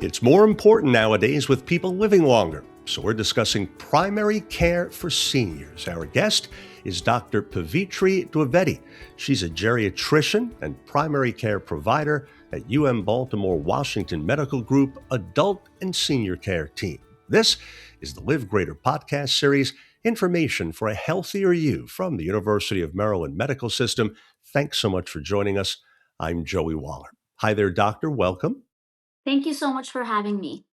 It's more important nowadays with people living longer. So we're discussing primary care for seniors. Our guest is Dr. Pavitri Dwivedi. She's a geriatrician and primary care provider at Baltimore, Washington Medical Group Adult and Senior Care Team. This is the Live Greater podcast series, information for a healthier you from the University of Maryland Medical System. Thanks so much for joining us. I'm Joey Waller. Hi there, doctor. Welcome. Thank you so much for having me.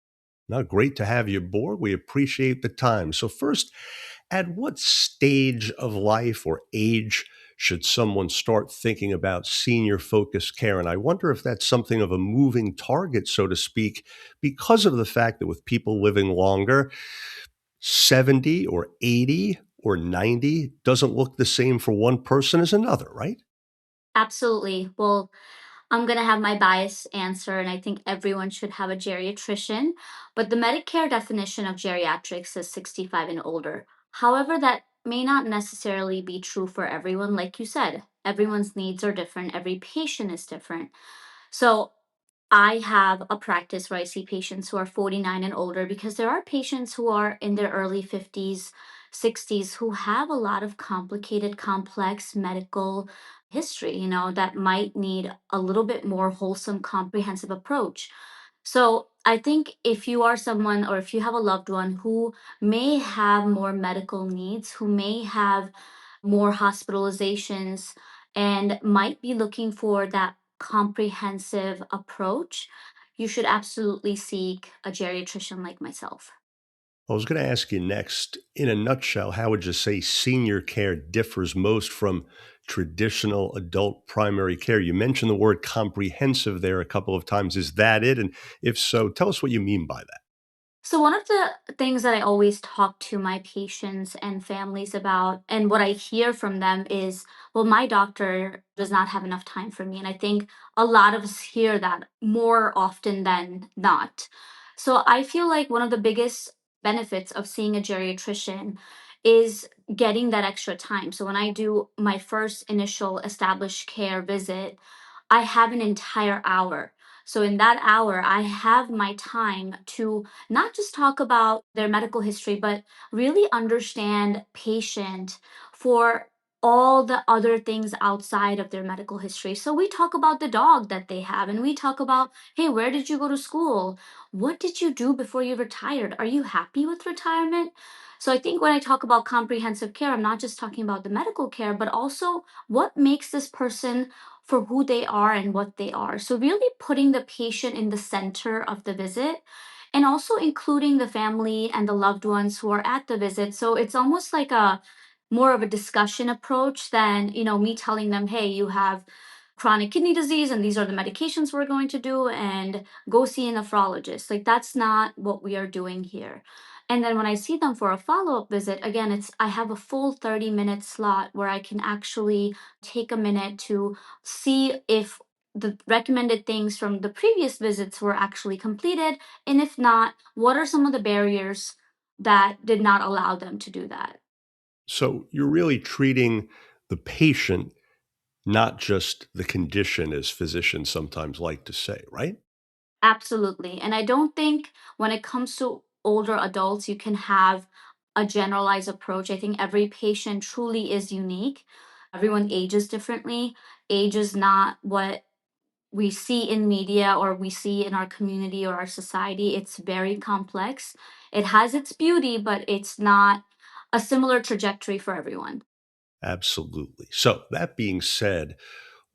Now, great to have you aboard. We appreciate the time. So first, at what stage of life or age should someone start thinking about senior-focused care? And I wonder if that's something of a moving target, so to speak, because of the fact that with people living longer, 70 or 80 or 90 doesn't look the same for one person as another, right? Absolutely. Well, I'm going to have my bias answer, and I think everyone should have a geriatrician. But the Medicare definition of geriatrics is 65 and older. However, that may not necessarily be true for everyone. Like you said, everyone's needs are different, every patient is different. So I have a practice where I see patients who are 49 and older because there are patients who are in their early 50s, 60s who have a lot of complicated, complex medical history, that might need a little bit more wholesome, comprehensive approach. So I think if you are someone or if you have a loved one who may have more medical needs, who may have more hospitalizations, and might be looking for that comprehensive approach, you should absolutely seek a geriatrician like myself. I was going to ask you next, in a nutshell, how would you say senior care differs most from traditional adult primary care? You mentioned the word comprehensive there a couple of times. Is that it? And if so, tell us what you mean by that. So, one of the things that I always talk to my patients and families about, and what I hear from them is, well, my doctor does not have enough time for me. And I think a lot of us hear that more often than not. So, I feel like one of the biggest benefits of seeing a geriatrician is getting that extra time. So, when I do my first initial established care visit, I have an entire hour. So, in that hour, I have my time to not just talk about their medical history, but really understand patient for all the other things outside of their medical history. So we talk about the dog that they have, and we talk about, hey, where did you go to school? What did you do before you retired? Are you happy with retirement? So I think when I talk about comprehensive care, I'm not just talking about the medical care, but also what makes this person for who they are and what they are. So really putting the patient in the center of the visit and also including the family and the loved ones who are at the visit. So it's almost like a more of a discussion approach than, me telling them, hey, you have chronic kidney disease and these are the medications we're going to do and go see a nephrologist. Like that's not what we are doing here. And then when I see them for a follow-up visit, again, it's I have a full 30-minute slot where I can actually take a minute to see if the recommended things from the previous visits were actually completed, and if not, what are some of the barriers that did not allow them to do that? So you're really treating the patient, not just the condition, as physicians sometimes like to say, right? Absolutely. And I don't think when it comes to older adults, you can have a generalized approach. I think every patient truly is unique. Everyone ages differently. Age is not what we see in media or we see in our community or our society. It's very complex. It has its beauty, but it's not a similar trajectory for everyone. Absolutely. So that being said,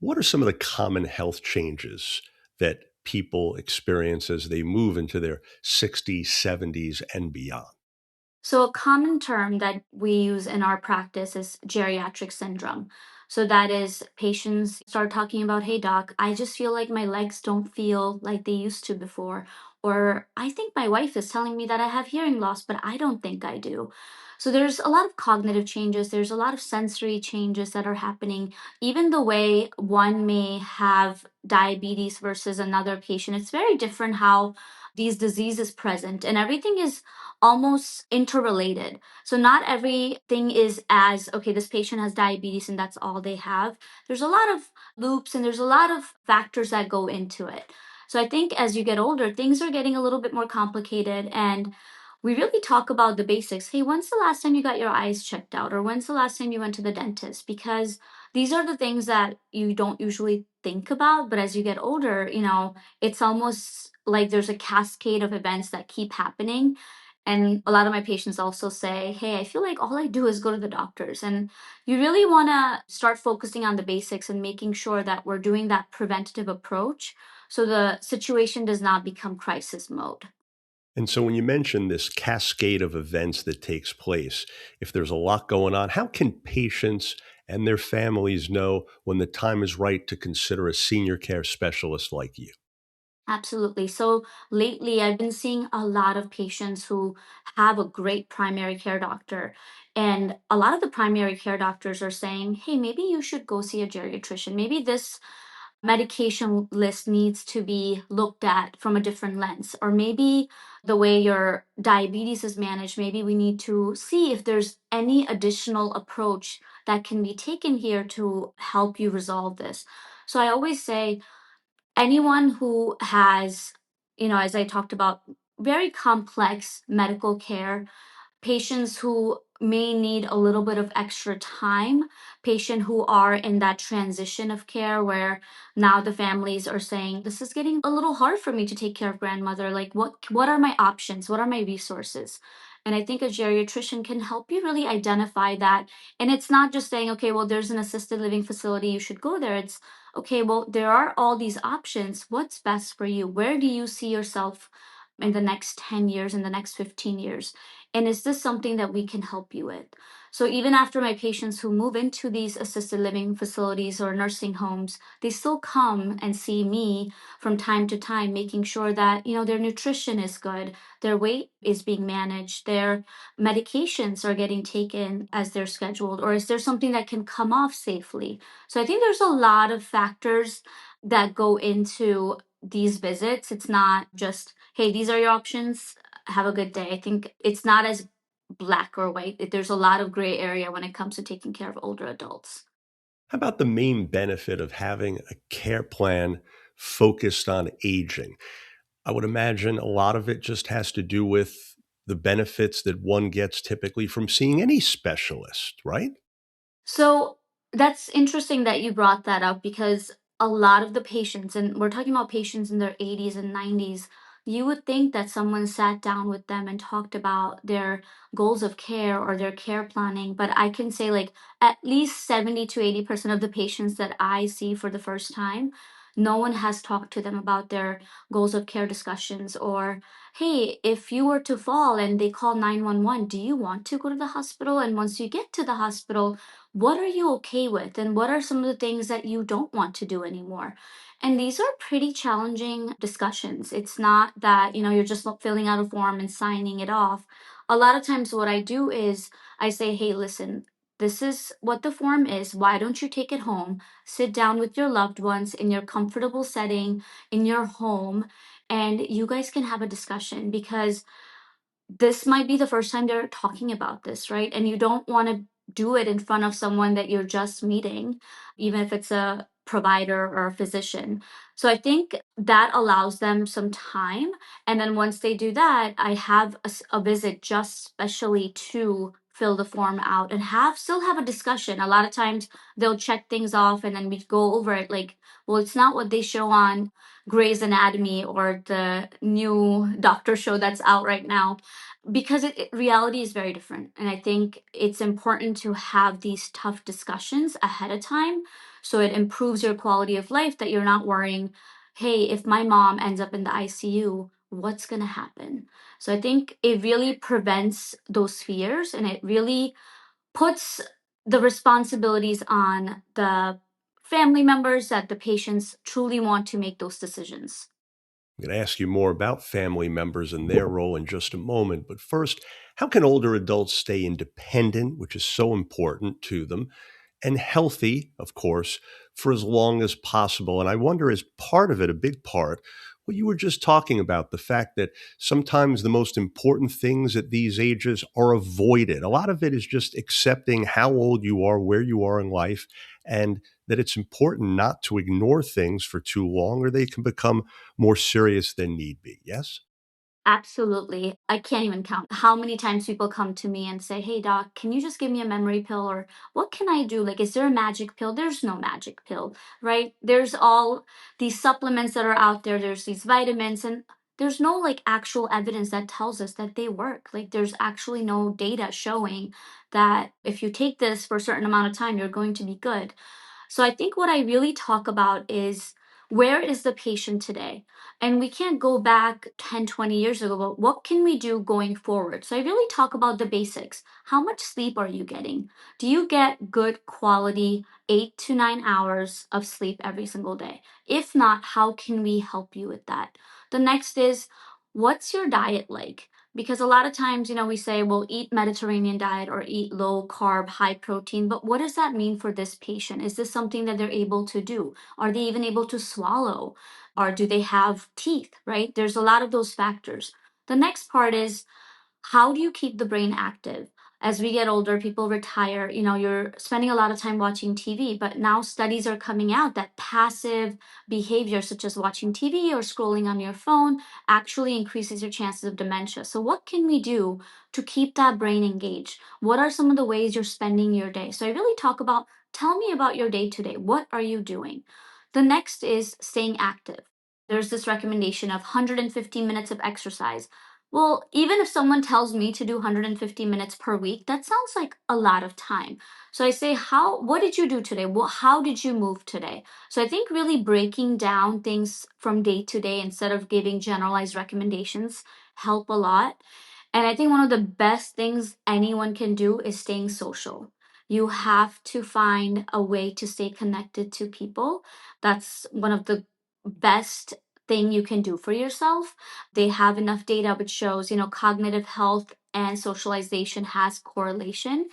what are some of the common health changes that people experience as they move into their 60s, 70s, and beyond? So, a common term that we use in our practice is geriatric syndrome. So, that is patients start talking about, hey, doc, I just feel like my legs don't feel like they used to before. Or I think my wife is telling me that I have hearing loss, but I don't think I do. So, there's a lot of cognitive changes, there's a lot of sensory changes that are happening. Even the way one may have diabetes versus another patient, it's very different how these diseases present, and everything is almost interrelated. So not everything is as okay, this patient has diabetes and that's all they have. There's a lot of loops and there's a lot of factors that go into it. So I think as you get older, things are getting a little bit more complicated, and we really talk about the basics. Hey, when's the last time you got your eyes checked out? Or when's the last time you went to the dentist? Because these are the things that you don't usually think about. But as you get older, it's almost like there's a cascade of events that keep happening. And a lot of my patients also say, hey, I feel like all I do is go to the doctors. And you really want to start focusing on the basics and making sure that we're doing that preventative approach so the situation does not become crisis mode. And so when you mention this cascade of events that takes place, if there's a lot going on, how can patients and their families know when the time is right to consider a senior care specialist like you? Absolutely. So lately, I've been seeing a lot of patients who have a great primary care doctor. And a lot of the primary care doctors are saying, hey, maybe you should go see a geriatrician. Maybe this medication list needs to be looked at from a different lens. Or maybe the way your diabetes is managed, maybe we need to see if there's any additional approach that can be taken here to help you resolve this. So I always say, anyone who has, as I talked about, very complex medical care, patients who may need a little bit of extra time, patient who are in that transition of care where now the families are saying, this is getting a little hard for me to take care of grandmother. Like, what are my options? What are my resources? And I think a geriatrician can help you really identify that. And it's not just saying, okay, well, there's an assisted living facility, you should go there. It's okay, well, there are all these options. What's best for you? Where do you see yourself in the next 10 years, in the next 15 years? And is this something that we can help you with? So even after my patients who move into these assisted living facilities or nursing homes, they still come and see me from time to time, making sure that, their nutrition is good, their weight is being managed, their medications are getting taken as they're scheduled, or is there something that can come off safely? So I think there's a lot of factors that go into these visits. It's not just, hey, these are your options, have a good day. I think it's not as black or white. There's a lot of gray area when it comes to taking care of older adults. How about the main benefit of having a care plan focused on aging? I would imagine a lot of it just has to do with the benefits that one gets typically from seeing any specialist, right? So that's interesting that you brought that up because a lot of the patients, and we're talking about patients in their 80s and 90s, you would think that someone sat down with them and talked about their goals of care or their care planning. But I can say, like, at least 70 to 80% of the patients that I see for the first time, no one has talked to them about their goals of care discussions, or hey, if you were to fall and they call 911, do you want to go to the hospital? And once you get to the hospital, what are you okay with? And what are some of the things that you don't want to do anymore? And these are pretty challenging discussions. It's not that, you're just filling out a form and signing it off. A lot of times, what I do is I say, hey, listen, this is what the form is. Why don't you take it home? Sit down with your loved ones in your comfortable setting, in your home, and you guys can have a discussion because this might be the first time they're talking about this, right? And you don't want to do it in front of someone that you're just meeting, even if it's a provider or a physician. So I think that allows them some time. And then once they do that, I have a visit just specially to fill the form out and still have a discussion. A lot of times they'll check things off and then we go over it like, well, it's not what they show on Grey's Anatomy or the new doctor show that's out right now, because reality is very different. And I think it's important to have these tough discussions ahead of time so it improves your quality of life, that you're not worrying, hey, if my mom ends up in the ICU, what's going to happen? So I think it really prevents those fears, and it really puts the responsibilities on the family members, that the patients truly want to make those decisions. I'm going to ask you more about family members and their role in just a moment. But first, how can older adults stay independent, which is so important to them, and healthy, of course, for as long as possible? And I wonder, as part of it, a big part, Well, you were just talking about the fact that sometimes the most important things at these ages are avoided. A lot of it is just accepting how old you are, where you are in life, and that it's important not to ignore things for too long or they can become more serious than need be. Yes? Absolutely. I can't even count how many times people come to me and say, "Hey, doc, can you just give me a memory pill? Or what can I do? Like, is there a magic pill?" There's no magic pill, right? There's all these supplements that are out there, there's these vitamins, and there's no like actual evidence that tells us that they work. Like, there's actually no data showing that if you take this for a certain amount of time, you're going to be good. So I think what I really talk about is where is the patient today? And we can't go back 10, 20 years ago, but what can we do going forward? So I really talk about the basics. How much sleep are you getting? Do you get good quality 8 to 9 hours of sleep every single day? If not, how can we help you with that? The next is what's your diet like? Because a lot of times, we say, well, eat Mediterranean diet or eat low carb, high protein. But what does that mean for this patient? Is this something that they're able to do? Are they even able to swallow? Or do they have teeth, right? There's a lot of those factors. The next part is how do you keep the brain active? As we get older, people retire, you're spending a lot of time watching TV, but now studies are coming out that passive behavior, such as watching TV or scrolling on your phone, actually increases your chances of dementia. So, what can we do to keep that brain engaged? What are some of the ways you're spending your day? So, I really talk about tell me about your day today. What are you doing? The next is staying active. There's this recommendation of 150 minutes of exercise. Well, even if someone tells me to do 150 minutes per week, that sounds like a lot of time. So I say, what did you do today? How did you move today? So I think really breaking down things from day to day instead of giving generalized recommendations help a lot. And I think one of the best things anyone can do is staying social. You have to find a way to stay connected to people. That's one of the best thing you can do for yourself. They have enough data which shows, cognitive health and socialization has correlation.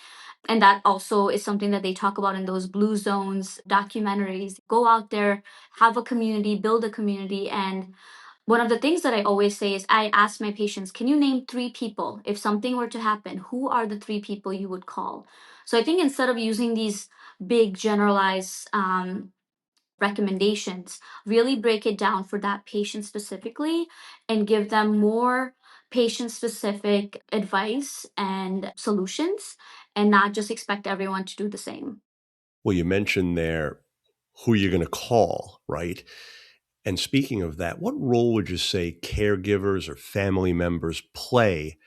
And that also is something that they talk about in those blue zones documentaries. Go out there, have a community, build a community. And one of the things that I always say is I ask my patients, can you name three people? If something were to happen, who are the three people you would call? So I think instead of using these big generalized recommendations, really break it down for that patient specifically and give them more patient specific advice and solutions and not just expect everyone to do the same. Well, you mentioned there who you're going to call, right? And speaking of that, what role would you say caregivers or family members play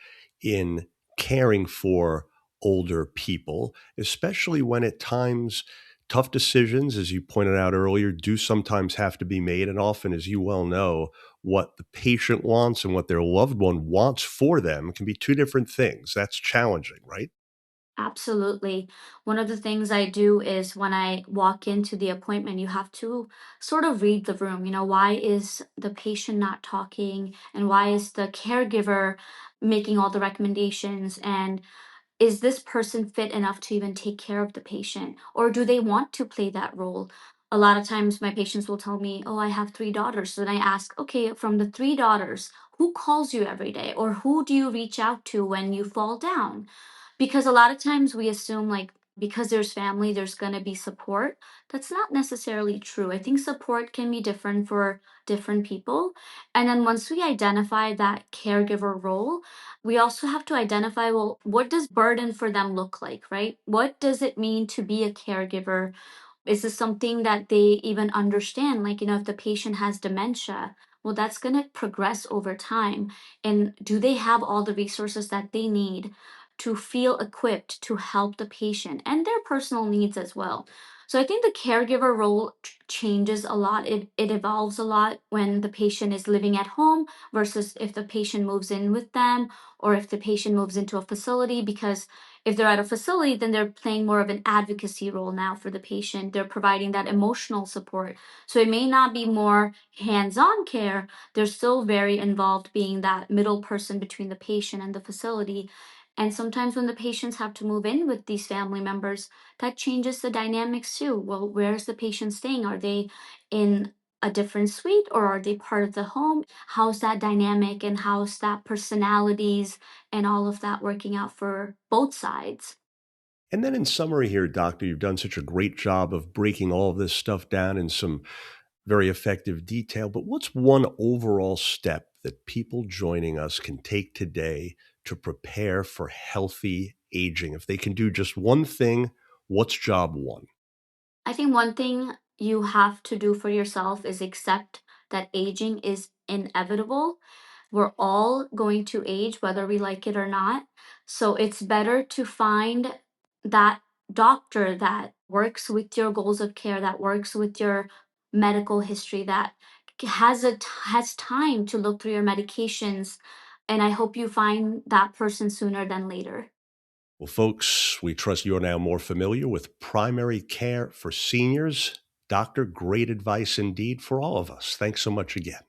in caring for older people, especially when at times tough decisions, as you pointed out earlier, do sometimes have to be made. And often, as you well know, what the patient wants and what their loved one wants for them can be two different things. That's challenging, right? Absolutely. One of the things I do is when I walk into the appointment, you have to sort of read the room. Why is the patient not talking? And why is the caregiver making all the recommendations? And is this person fit enough to even take care of the patient? Or do they want to play that role? A lot of times my patients will tell me, oh, I have three daughters. So then I ask, okay, from the three daughters, who calls you every day? Or who do you reach out to when you fall down? Because a lot of times we assume like because there's family there's going to be support. That's not necessarily true. I think support can be different for different people. And then once we identify that caregiver role, we also have to identify, well, what does burden for them look like, right? What does it mean to be a caregiver? Is this something that they even understand? Like, if the patient has dementia, well, that's going to progress over time. And do they have all the resources that they need to feel equipped to help the patient and their personal needs as well? So I think the caregiver role changes a lot. It evolves a lot when the patient is living at home versus if the patient moves in with them or if the patient moves into a facility, because if they're at a facility, then they're playing more of an advocacy role now for the patient. They're providing that emotional support. So it may not be more hands on care, they're still very involved being that middle person between the patient and the facility. And sometimes when the patients have to move in with these family members, that changes the dynamics too. Well, where's the patient staying? Are they in a different suite or are they part of the home? How's that dynamic and how's that personalities and all of that working out for both sides? And then in summary here, doctor, you've done such a great job of breaking all of this stuff down in some very effective detail. But what's one overall step that people joining us can take today to prepare for healthy aging? If they can do just one thing, what's job one? I think one thing you have to do for yourself is accept that aging is inevitable. We're all going to age, whether we like it or not. So it's better to find that doctor that works with your goals of care, that works with your medical history, that has time to look through your medications. And I hope you find that person sooner than later. Well, folks, we trust you're now more familiar with primary care for seniors. Doctor, great advice indeed for all of us. Thanks so much again.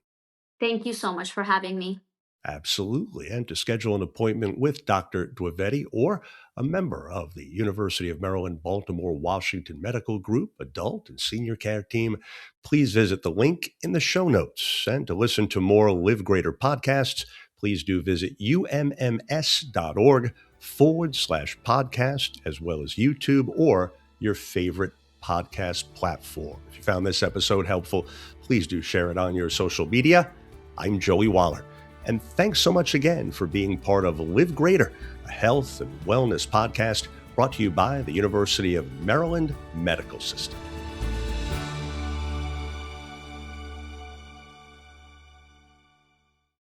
Thank you so much for having me. Absolutely. And to schedule an appointment with Dr. Dwivedi or a member of the University of Maryland, Baltimore, Washington Medical Group, adult and senior care team, please visit the link in the show notes. And to listen to more Live Greater podcasts, please do visit umms.org/podcast, as well as YouTube or your favorite podcast platform. If you found this episode helpful, please do share it on your social media. I'm Joey Waller. And thanks so much again for being part of Live Greater, a health and wellness podcast brought to you by the University of Maryland Medical System.